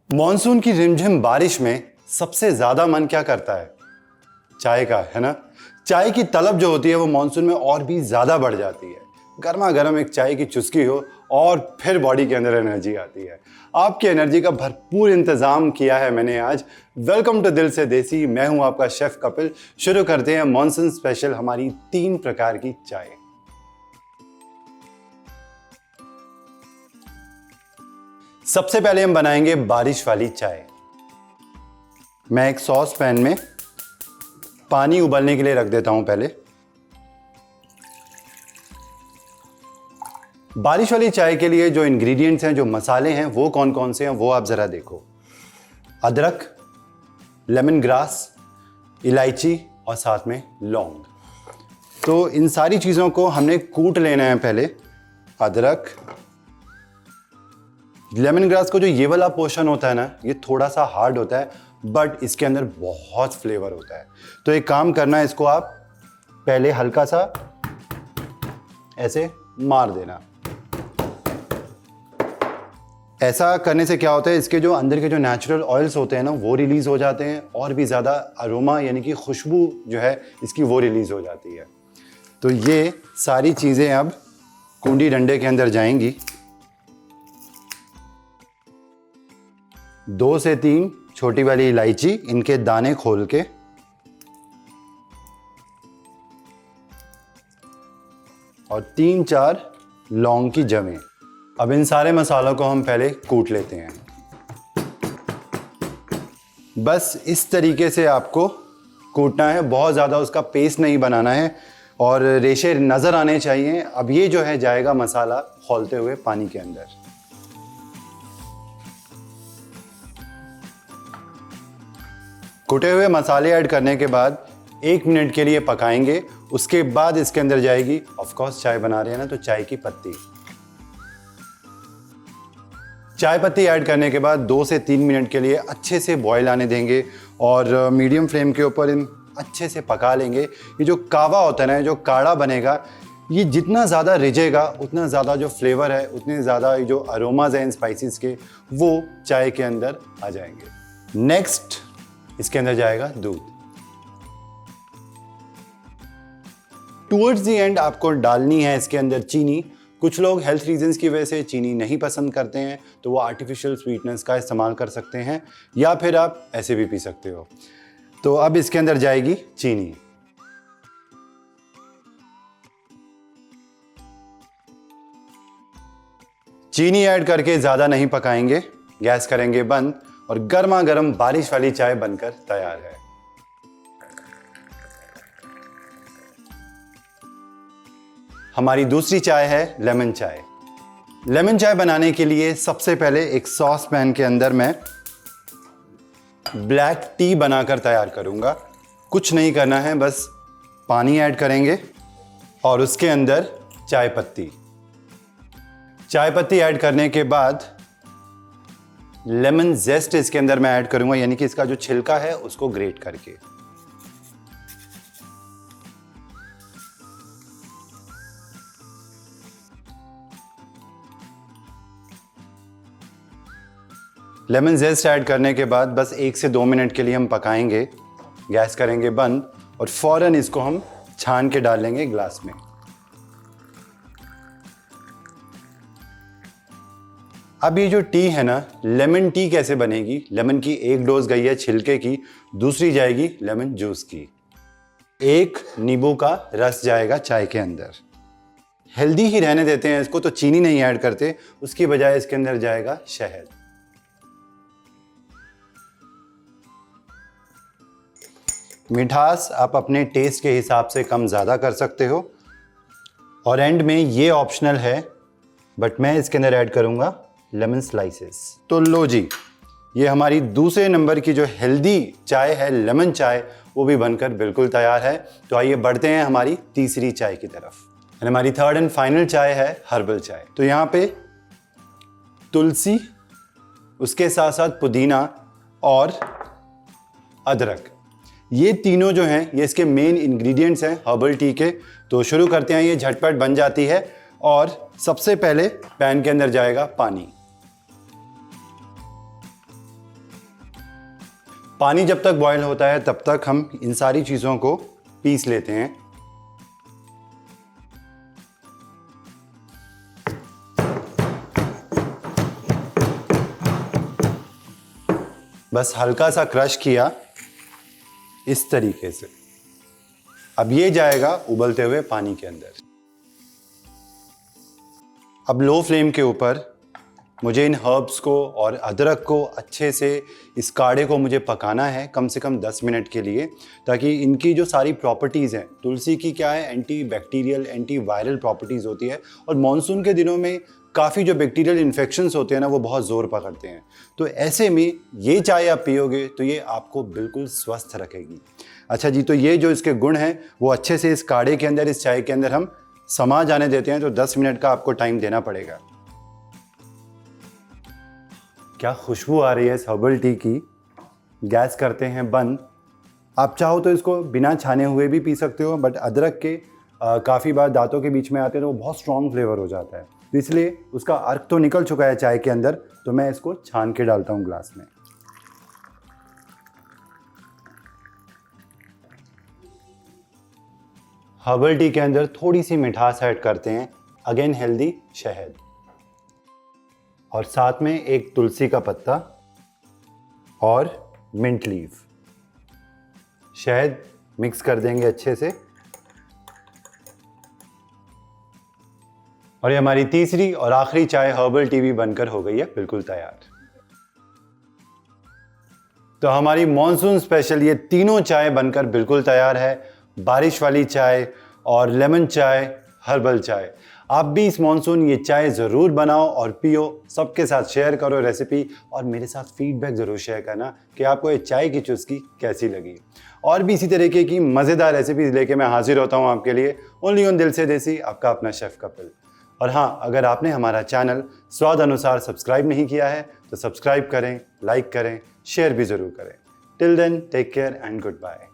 Monsoon की रिमझिम बारिश में सबसे ज्यादा मन क्या करता है? चाय का, है ना। चाय की तलब जो होती है वो मॉनसून में और भी ज्यादा बढ़ जाती है। गर्मा गर्म एक चाय की चुस्की हो और फिर बॉडी के अंदर एनर्जी आती है। आपकी एनर्जी का भरपूर इंतजाम किया है मैंने आज। वेलकम टू दिल से देसी। मैं हूं आपका शेफ कपिल। शुरू करते हैं मॉनसून स्पेशल हमारी 3 प्रकार की चाय। सबसे पहले हम बनाएंगे बारिश वाली चाय। मैं एक सॉस पैन में पानी उबलने के लिए रख देता हूं पहले। बारिश वाली चाय के लिए जो इंग्रेडिएंट्स हैं, जो मसाले हैं, वो कौन कौन से हैं वो आप जरा देखो। अदरक, लेमन ग्रास, इलायची और साथ में लौंग। तो इन सारी चीज़ों को हमने कूट लेना है पहले। अदरक, लेमन ग्रास को जो ये वाला पोर्शन होता है ना, ये थोड़ा सा हार्ड होता है, बट इसके अंदर बहुत फ्लेवर होता है। तो एक काम करना है, इसको आप पहले हल्का सा ऐसे मार देना। ऐसा करने से क्या होता है, इसके जो अंदर के जो नेचुरल ऑयल्स होते हैं ना, वो रिलीज हो जाते हैं और भी ज़्यादा अरोमा यानी कि खुशबू जो है इसकी वो रिलीज हो जाती है। तो ये सारी चीज़ें अब कूंडी डंडे के अंदर जाएंगी। 2 से 3 छोटी वाली इलायची, इनके दाने खोल के, और 3-4 लौंग की जवें। अब इन सारे मसालों को हम पहले कूट लेते हैं। बस इस तरीके से आपको कूटना है, बहुत ज़्यादा उसका पेस्ट नहीं बनाना है और रेशे नज़र आने चाहिए। अब ये जो है जाएगा मसाला खौलते हुए पानी के अंदर। कुटे हुए मसाले ऐड करने के बाद 1 मिनट के लिए पकाएंगे। उसके बाद इसके अंदर जाएगी, ऑफ कोर्स चाय बना रहे हैं ना, तो चाय की पत्ती। चाय पत्ती ऐड करने के बाद 2 से 3 मिनट के लिए अच्छे से बॉईल आने देंगे और मीडियम फ्लेम के ऊपर इन अच्छे से पका लेंगे। ये जो कावा होता है ना, जो काढ़ा बनेगा, ये जितना ज़्यादा रिझेगा उतना ज़्यादा जो फ्लेवर है, उतने ज़्यादा जो अरोमाज हैं इन स्पाइसेस के, वो चाय के अंदर आ जाएंगे। नेक्स्ट इसके अंदर जाएगा दूध। टुवर्ड्स द एंड आपको डालनी है इसके अंदर चीनी। कुछ लोग हेल्थ रीजंस की वजह से चीनी नहीं पसंद करते हैं, तो वो आर्टिफिशियल स्वीटनेस का इस्तेमाल कर सकते हैं, या फिर आप ऐसे भी पी सकते हो। तो अब इसके अंदर जाएगी चीनी। चीनी ऐड करके ज़्यादा नहीं पकाएंगे, गैस करेंगे बंद और गर्मा गर्म बारिश वाली चाय बनकर तैयार है। हमारी दूसरी चाय है लेमन चाय। लेमन चाय बनाने के लिए सबसे पहले एक सॉस पैन के अंदर मैं ब्लैक टी बनाकर तैयार करूंगा। कुछ नहीं करना है, बस पानी ऐड करेंगे और उसके अंदर चाय पत्ती। चाय पत्ती ऐड करने के बाद लेमन जेस्ट इसके अंदर मैं ऐड करूंगा, यानी कि इसका जो छिलका है उसको ग्रेट करके। लेमन जेस्ट ऐड करने के बाद बस 1 से 2 मिनट के लिए हम पकाएंगे, गैस करेंगे बंद और फौरन इसको हम छान के डालेंगे ग्लास में। अब ये जो टी है ना, लेमन टी कैसे बनेगी? लेमन की 1 डोज गई है छिलके की, दूसरी जाएगी लेमन जूस की, 1 नींबू का रस जाएगा चाय के अंदर। हेल्दी ही रहने देते हैं इसको, तो चीनी नहीं ऐड करते, उसकी बजाय इसके अंदर जाएगा शहद। मिठास आप अपने टेस्ट के हिसाब से कम ज़्यादा कर सकते हो और एंड में ये ऑप्शनल है, बट मैं इसके अंदर ऐड करूँगा लेमन स्लाइसेस। तो लो जी, ये हमारी दूसरे नंबर की जो हेल्दी चाय है, लेमन चाय, वो भी बनकर बिल्कुल तैयार है। तो आइए बढ़ते हैं हमारी तीसरी चाय की तरफ। हमारी थर्ड एंड फाइनल चाय है हर्बल चाय। तो यहाँ पे तुलसी, उसके साथ साथ पुदीना और अदरक, ये तीनों जो हैं ये इसके मेन इंग्रेडिएंट्स हैं हर्बल टी के। तो शुरू करते हैं, ये झटपट बन जाती है। और सबसे पहले पैन के अंदर जाएगा पानी। पानी जब तक बॉयल होता है तब तक हम इन सारी चीज़ों को पीस लेते हैं। बस हल्का सा क्रश किया इस तरीके से। अब ये जाएगा उबलते हुए पानी के अंदर। अब लो फ्लेम के ऊपर मुझे इन हर्ब्स को और अदरक को अच्छे से, इस काढ़े को मुझे पकाना है कम से कम 10 मिनट के लिए, ताकि इनकी जो सारी प्रॉपर्टीज़ हैं, तुलसी की क्या है, anti bacterial anti viral properties होती है, और मॉनसून के दिनों में काफ़ी जो बैक्टीरियल इन्फेक्शंस होते हैं ना वो बहुत ज़ोर पकड़ते हैं। तो ऐसे में ये चाय आप पियोगे तो ये आपको बिल्कुल स्वस्थ रखेगी। अच्छा जी, तो ये जो इसके गुण हैं वो अच्छे से इस काढ़े के अंदर, इस चाय के अंदर हम समा जाने देते हैं। तो 10 मिनट का आपको टाइम देना पड़ेगा। क्या खुशबू आ रही है इस हर्बल टी की। गैस करते हैं बंद। आप चाहो तो इसको बिना छाने हुए भी पी सकते हो, बट अदरक के काफ़ी बार दांतों के बीच में आते हैं तो वो बहुत स्ट्रॉन्ग फ्लेवर हो जाता है, तो इसलिए उसका अर्क तो निकल चुका है चाय के अंदर, तो मैं इसको छान के डालता हूँ ग्लास में। हर्बल टी के अंदर थोड़ी सी मिठास ऐड करते हैं, अगेन हेल्दी शहद, और साथ में एक तुलसी का पत्ता और मिंट लीफ। शहद मिक्स कर देंगे अच्छे से, और ये हमारी तीसरी और आखिरी चाय हर्बल टी भी बनकर हो गई है बिल्कुल तैयार। तो हमारी मॉनसून स्पेशल ये तीनों चाय बनकर बिल्कुल तैयार है। बारिश वाली चाय और लेमन चाय, हर्बल चाय। आप भी इस मॉनसून ये चाय ज़रूर बनाओ और पियो, सबके साथ शेयर करो रेसिपी, और मेरे साथ फीडबैक ज़रूर शेयर करना कि आपको ये चाय की चुस्की कैसी लगी। और भी इसी तरीके की मज़ेदार रेसिपीज़ लेके मैं हाजिर होता हूँ आपके लिए, ओनली ऑन दिल से देसी, आपका अपना शेफ़ कपिल। और हाँ, अगर आपने हमारा चैनल स्वाद अनुसार सब्सक्राइब नहीं किया है तो सब्सक्राइब करें, लाइक करें, शेयर भी ज़रूर करें। Till then, take care and good bye.